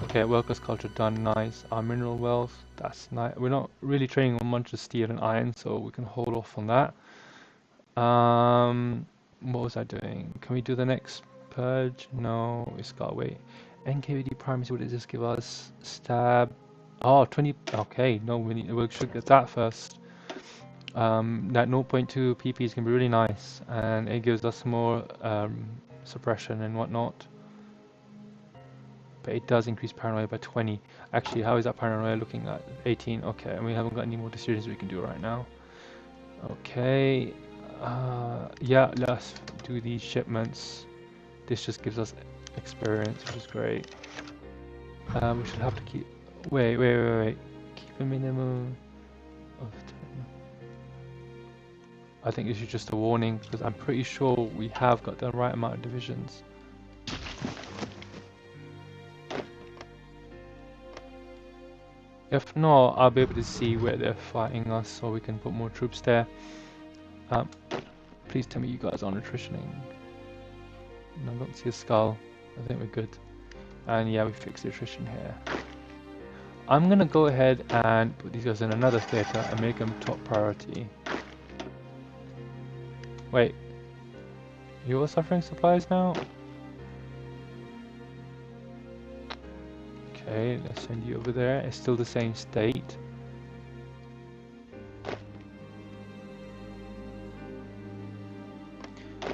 Okay, workers culture done. Nice. Our mineral wealth. That's nice. We're not really trading on much of steel and iron, so we can hold off on that. What was I doing? Can we do the next purge? No, it's gotta wait. NKVD primacy, what does this give us? Stab. Oh, 20. Okay, no, we should get that first. That 0.2 PP is gonna be really nice, and it gives us more suppression and whatnot. But it does increase paranoia by 20. Actually, how is that paranoia looking at? 18. Okay, and we haven't got any more decisions we can do right now. Okay. Yeah, let's do these shipments. This just gives us experience, which is great. We should have to keep. Wait. Keep a minimum of 10. I think this is just a warning because I'm pretty sure we have got the right amount of divisions. If not, I'll be able to see where they're fighting us, so we can put more troops there. Please tell me you guys aren't attritioning. No, I don't see a skull. I think we're good. And yeah, we fixed the attrition here. I'm gonna go ahead and put these guys in another theater and make them top priority. Wait, you're suffering supplies now? Okay, let's send you over there. It's still the same state.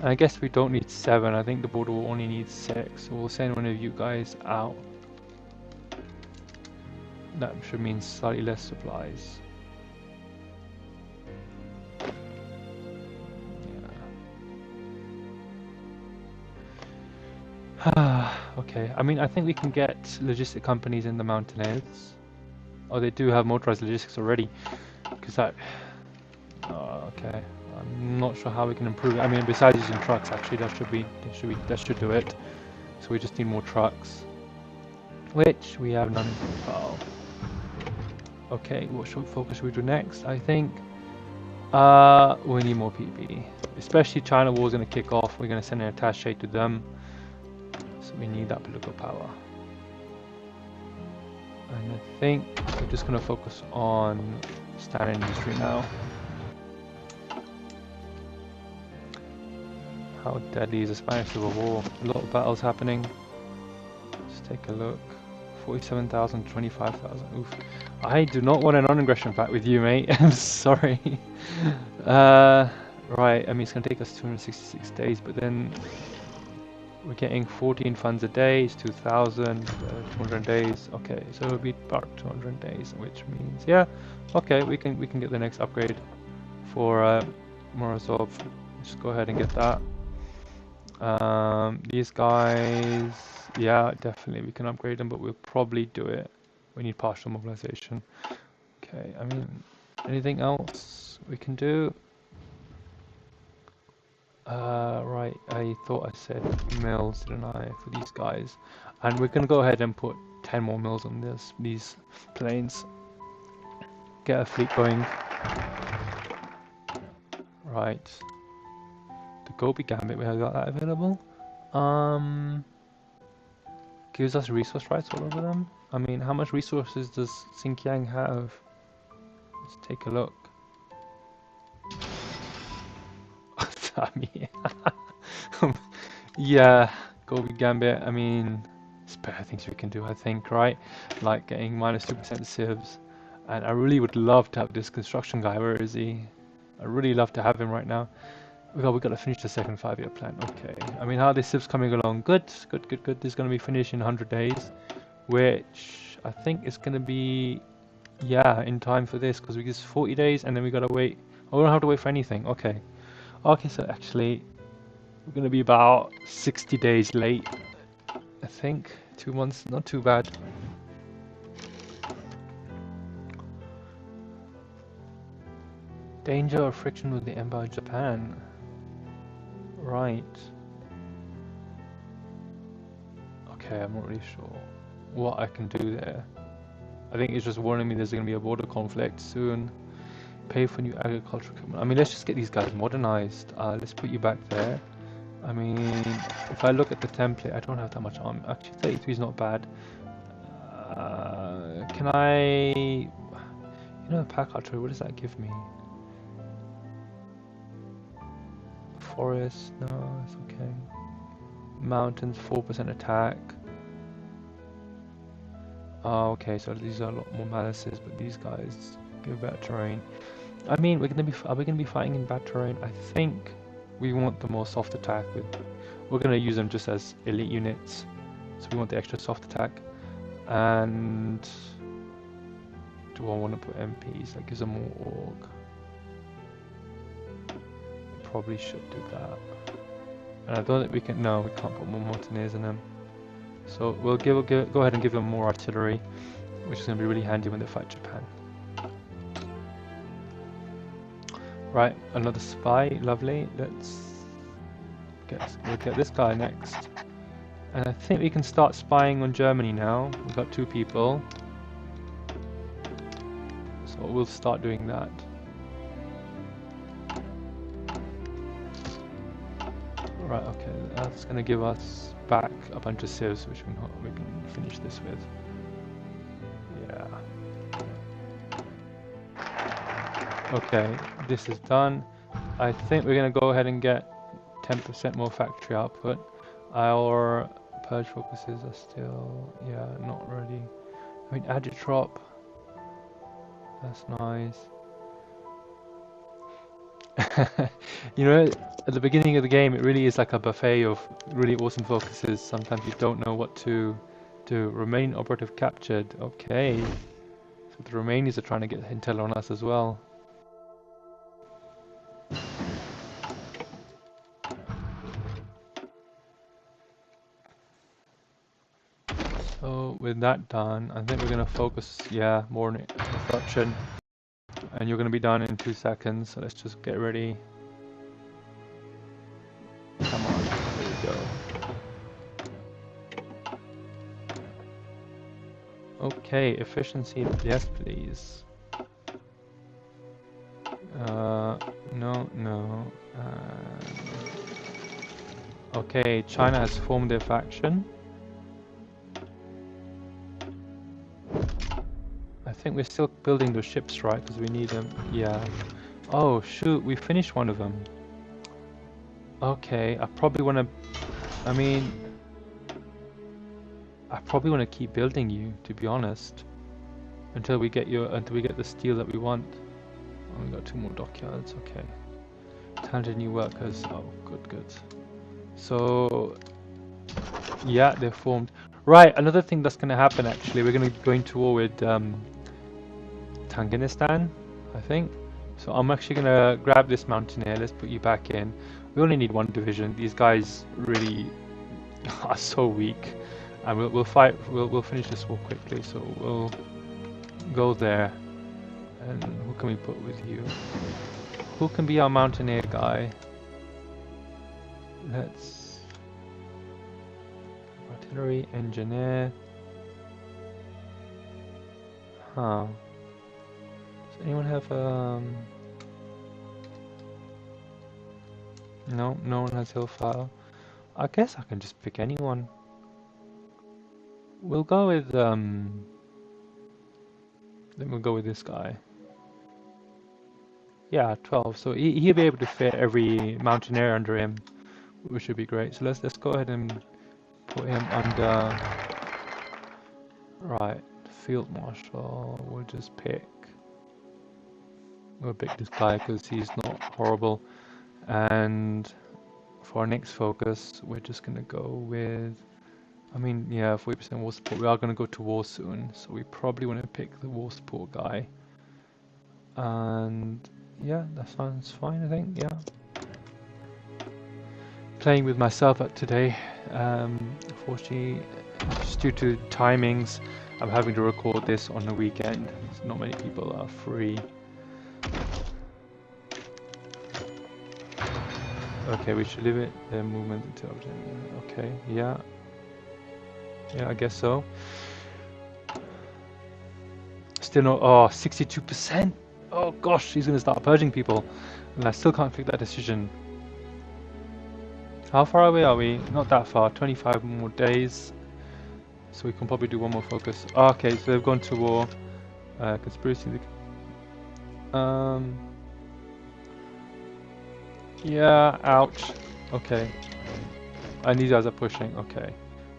I guess we don't need 7. I think the border will only need 6. So we'll send one of you guys out. That should mean slightly less supplies. Yeah. Okay, I mean, I think we can get logistic companies in the mountains. Oh, they do have motorized logistics already. Because that... Oh, okay. I'm not sure how we can improve it. I mean, besides using trucks, actually, that should do it. So we just need more trucks, which we have none. Oh. Okay, what focus should we do next? I think we need more PP. Especially China war is going to kick off. We're going to send an attaché to them, so we need that political power. And I think we're just going to focus on standard industry now. How deadly is the Spanish Civil War? A lot of battles happening. Let's take a look. 47,000, 25,000. Oof. I do not want a non-aggression pact with you, mate. I'm sorry. Right, I mean, it's going to take us 266 days, but then we're getting 14 funds a day. It's 2,000, 200 days. Okay, so it'll be about 200 days, which means, yeah, okay, we can get the next upgrade for Morozov. Just go ahead and get that. These guys, yeah, definitely we can upgrade them, but we'll probably do it. We need partial mobilization. Okay, I mean, anything else we can do? Right, I thought I said mills, didn't I, for these guys? And we're gonna go ahead and put 10 more mills on these planes. Get a fleet going. Right. The Gobi Gambit, we have got that available. Gives us resource rights all over them. I mean, how much resources does Xinjiang have? Let's take a look. I mean, yeah, Gobi Gambit. I mean, there's better things we can do, I think, right? Like getting -2% civs. And I really would love to have this construction guy. Where is he? I really love to have him right now. We've got to finish the second 5-year plan. Okay. I mean, how are the civs coming along? Good. This is going to be finished in 100 days, which I think is going to be, yeah, in time for this, because we get 40 days and then we got to wait. Oh, we don't have to wait for anything. Okay. Okay, so actually, we're going to be about 60 days late, I think. 2 months, not too bad. Danger or friction with the Empire of Japan. Right. Okay, I'm not really sure what I can do there. I think it's just warning me there's going to be a border conflict soon. Pay for new agricultural equipment. I mean, let's just get these guys modernized. Let's put you back there. I mean, if I look at the template, I don't have that much army. Actually, 33 is not bad. Can I... You know, pack archery, what does that give me? Forest, no, it's okay. Mountains, 4% attack. Oh, okay, so these are a lot more malices, but these guys give better terrain. I mean, are we gonna be fighting in bad terrain? I think we want the more soft attack. We're gonna use them just as elite units, so we want the extra soft attack. And do I want to put MPs? That gives them more org. Probably should do that. And I don't think we can. No, we can't put more mountaineers in them. So we'll go ahead and give them more artillery, which is going to be really handy when they fight Japan. Right, another spy. Lovely. We'll get this guy next. And I think we can start spying on Germany now. We've got 2 people. So we'll start doing that. Right, okay, that's gonna give us back a bunch of civs, which we can finish this with. Yeah. Okay, this is done. I think we're gonna go ahead and get 10% more factory output. Our purge focuses are still, yeah, not ready. I mean, agitprop, that's nice. You know, at the beginning of the game, it really is like a buffet of really awesome focuses. Sometimes you don't know what to do. Remain operative captured. Okay. So the Romanians are trying to get intel on us as well. So with that done, I think we're going to focus, yeah, more on construction. And you're going to be done in 2 seconds. So let's just get ready. Come on, there we go. Okay, efficiency, yes please. No. Okay, China has formed their faction. I think we're still building the ships, right? Because we need them. Yeah. Oh shoot, we finished one of them. Okay, I probably want to. I mean, I probably want to keep building you, to be honest, until we get the steel that we want. Oh, we got 2 more dockyards. Okay. Talented new workers. Oh, good. So, yeah, they're formed. Right. Another thing that's going to happen. Actually, we're going to go into war with Tanginistan, I think. So I'm actually going to grab this mountaineer. Let's put you back in. We only need 1 division. These guys really are so weak. And we'll fight. We'll finish this war quickly. So we'll go there. And who can we put with you? Who can be our mountaineer guy? Let's artillery engineer. Huh. Does anyone have No, no one has hillfire. I guess I can just pick anyone. We'll go with then we'll go with this guy. Yeah, 12. So he'll be able to fit every mountaineer under him, which would be great. So let's go ahead and put him under. Right, field marshal. We'll just pick. We'll pick this guy because he's not horrible. And for our next focus, we're just gonna go with. I mean, yeah, 40% war support. We are gonna go to war soon, so we probably want to pick the war support guy. And yeah, that sounds fine, I think. Yeah. Playing with myself today. Unfortunately, just due to timings, I'm having to record this on the weekend. So not many people are free. Okay, we should limit their movement until. Okay, yeah. Yeah, I guess so. Still no. Oh, 62%. Oh gosh, he's gonna start purging people, and I still can't make that decision. How far away are we? Not that far. 25 more days, so we can probably do 1 more focus. Oh, okay, so they've gone to war. Conspiracy. Yeah. Ouch. Okay. And these guys are pushing. Okay.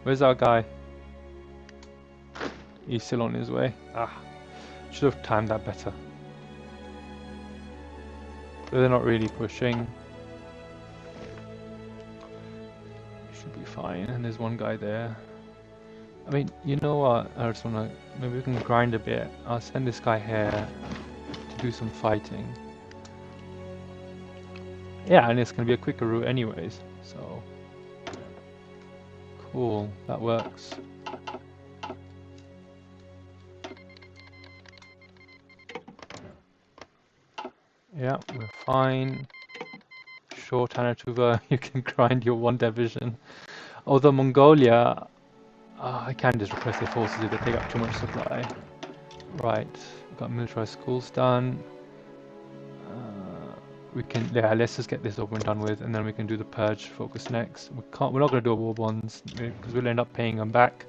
Where's our guy? He's still on his way. Ah. Should have timed that better. But they're not really pushing. Should be fine. And there's 1 guy there. I mean, you know what? I just wanna. Maybe we can grind a bit. I'll send this guy here to do some fighting. Yeah, and it's gonna be a quicker route anyways. So cool. That works. Yeah, we're fine. Sure, Tanatuva, you can grind your 1 division. Although Mongolia, I can just repress their forces if they take up too much supply. Right, we've got militarized schools done. we can, yeah, let's just get this over and done with, and then we can do the purge focus next. We're not going to do a war bonds because we'll end up paying them back.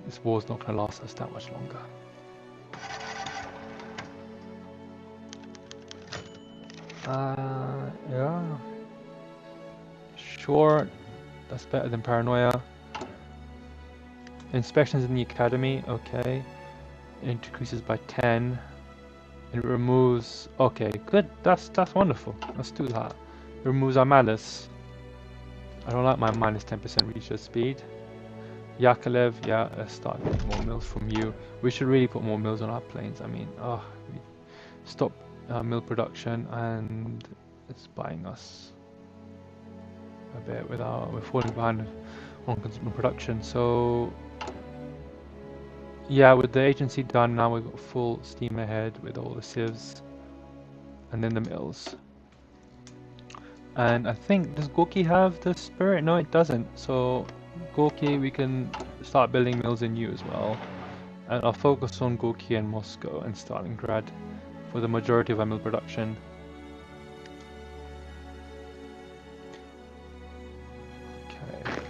This war's not going to last us that much longer. Yeah, sure, that's better than paranoia. Inspections in the academy, okay. It decreases by 10. It removes, okay, good, that's wonderful. Let's do that. It removes our malice. I don't like my minus 10% research speed. Yakolev, yeah, let's start getting more mills from you. We should really put more mills on our planes. I mean, we stop mill production and it's buying us a bit we're falling behind on production. So yeah, with the agency done now, we've got full steam ahead with all the civs and then the mills. And I think, does Gorky have the spirit? No, it doesn't. So Gorky, we can start building mills in you as well. And I'll focus on Gorky and Moscow and Stalingrad for the majority of our mill production. Okay.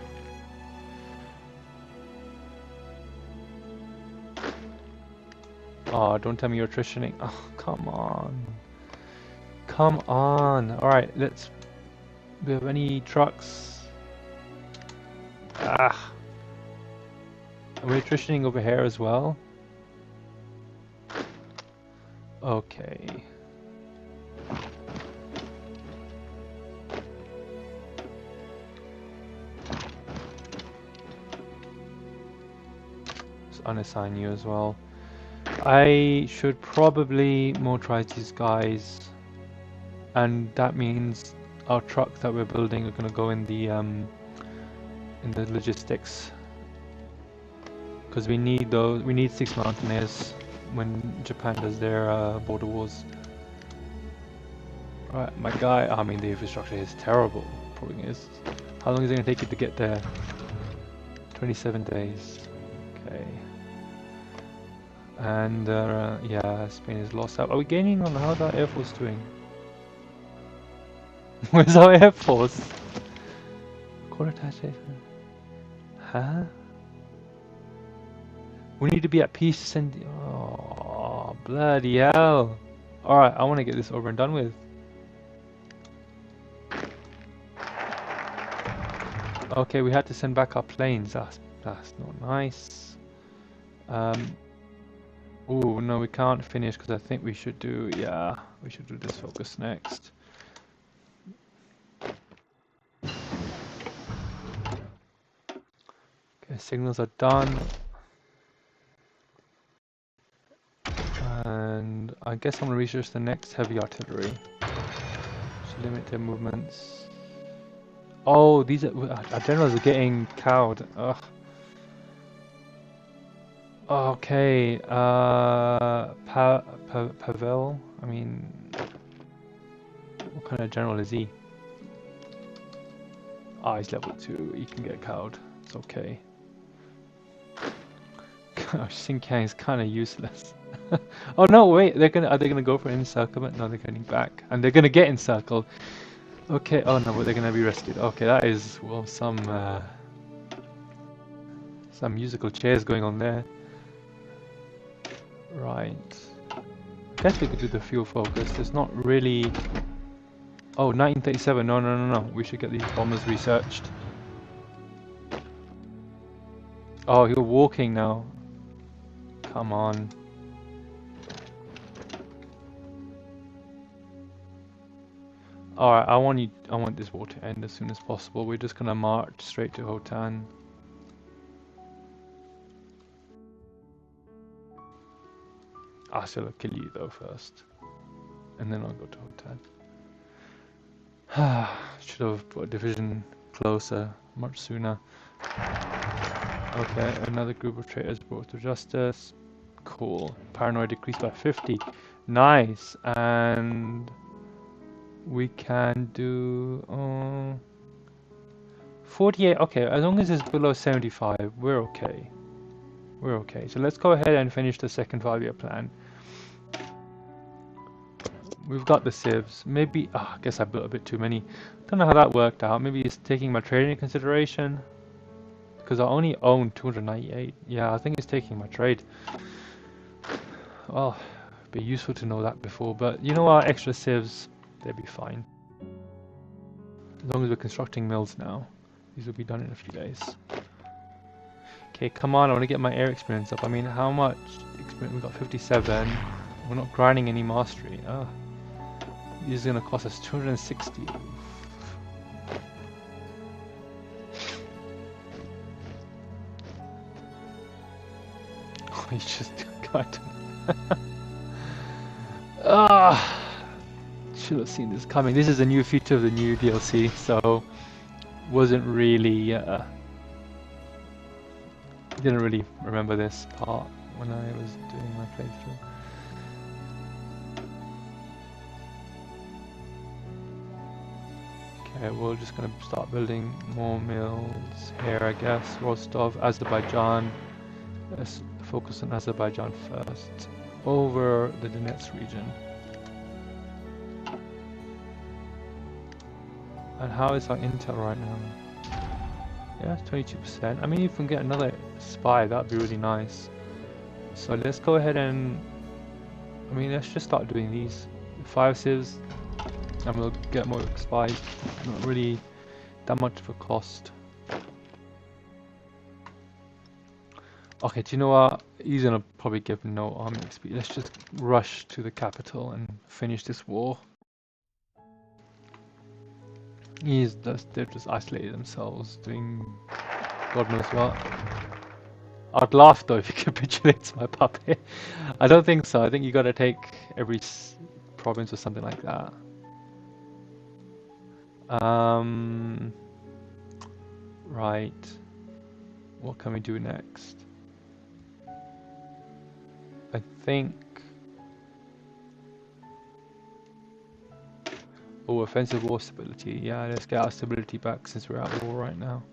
Oh, don't tell me you're attritioning. Oh, come on. Come on. Alright, let's... Do we have any trucks? Ah. Are we attritioning over here as well? Okay. Let's unassign you as well. I should probably motorize these guys, and that means our trucks that we're building are going to go in the logistics, because we need those. We need 6 mountaineers when Japan does their border wars. Right, my guy. I mean, the infrastructure is terrible. Probably is. How long is it going to take you to get there? 27 days. Okay. And yeah, Spain is lost out. Are we gaining on how's our Air Force doing? Where's our Air Force? Huh? We need to be at peace to send. Oh, bloody hell. Alright, I want to get this over and done with. Okay, we had to send back our planes. That's not nice. Oh no, we can't finish because I think we should do, yeah, we should do this focus next. Okay, signals are done. And I guess I'm going to research the next heavy artillery. To limit their movements. Oh, these are, our generals are getting cowed. Ugh. Okay, Pavel, I mean, what kind of general is he? Ah, he's level 2, he can get cowed, it's okay. Gosh, Xinjiang is kind of useless. Oh no, wait, are they gonna go for encirclement? No, they're getting back, and they're gonna get encircled. Okay, oh no, but they're gonna be rescued. Okay, that is, well, some musical chairs going on there. Right. I guess we could do the fuel focus. There's not really... Oh, 1937. No. We should get these bombers researched. Oh, you're walking now. Come on. Alright, I want this war to end as soon as possible. We're just gonna march straight to Hotan. I'll still kill you though first, and then I'll go to Hotan. Should have put a division closer, much sooner. Okay, another group of traitors brought to justice. Cool. Paranoia decreased by 50. Nice. And we can do 48. Okay, as long as it's below 75, we're okay. We're okay. So let's go ahead and finish the second 5-year plan. We've got the civs. Maybe, I guess I built a bit too many. Don't know how that worked out. Maybe it's taking my trade into consideration. Because I only own 298. Yeah, I think it's taking my trade. Well, it'd be useful to know that before. But you know what? Extra civs, they'll be fine. As long as we're constructing mills now. These will be done in a few days. Okay, come on. I want to get my air experience up. I mean, how much experience? We got 57. We're not grinding any mastery. This is going to cost us 260. Oh, he just got. Should have seen this coming. This is a new feature of the new DLC, so wasn't really. Didn't really remember this part when I was doing my playthrough. Okay, we're just gonna start building more mills here, I guess. Rostov, Azerbaijan. Let's focus on Azerbaijan first. Over the Donetsk region. And how is our intel right now? Yeah, it's 22%. I mean, if we can get another spy, that'd be really nice. So let's go ahead and... I mean, let's just start doing these. 5 civs. And we'll get more spies. Not really that much of a cost. Okay, do you know what? He's gonna probably give no army XP. Let's just rush to the capital and finish this war. They've just isolated themselves, doing God knows what. I'd laugh though if he capitulates my puppet. I don't think so. I think you gotta take every province or something like that. Right. What can we do next? I think... Oh, offensive war stability. Yeah, let's get our stability back since we're at war right now.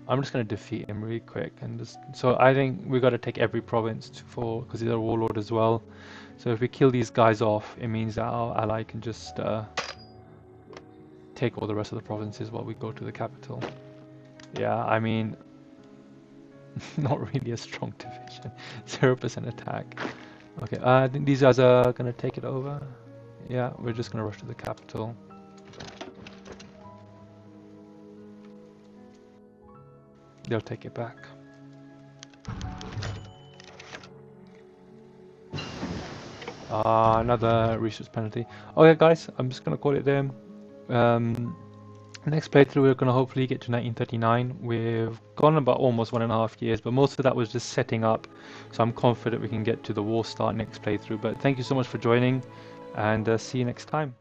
I'm just gonna defeat him really quick and just... So I think we gotta take every province because he's a warlord as well. So if we kill these guys off, it means that our ally can just take all the rest of the provinces while we go to the capital. Yeah, I mean, not really a strong division. 0% attack. Okay, I think these guys are gonna take it over. Yeah, we're just gonna rush to the capital. They'll take it back. Another resource penalty. Okay guys, I'm just gonna call it there. Next playthrough we're gonna hopefully get to 1939. We've gone about almost 1.5 years, but most of that was just setting up. So I'm confident we can get to the war start next playthrough. But thank you so much for joining, and see you next time.